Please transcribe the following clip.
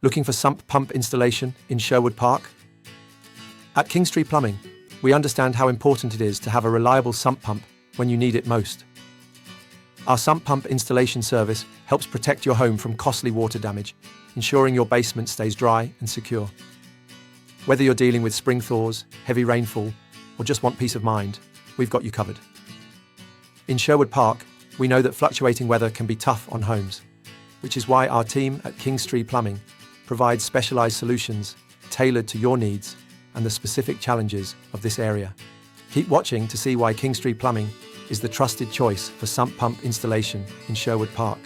Looking for sump pump installation in Sherwood Park? At Kingstree Plumbing, we understand how important it is to have a reliable sump pump when you need it most. Our sump pump installation service helps protect your home from costly water damage, ensuring your basement stays dry and secure. Whether you're dealing with spring thaws, heavy rainfall, or just want peace of mind, we've got you covered. In Sherwood Park, we know that fluctuating weather can be tough on homes, which is why our team at Kingstree Plumbing provides specialized solutions tailored to your needs and the specific challenges of this area. Keep watching to see why Kingstree Plumbing is the trusted choice for sump pump installation in Sherwood Park.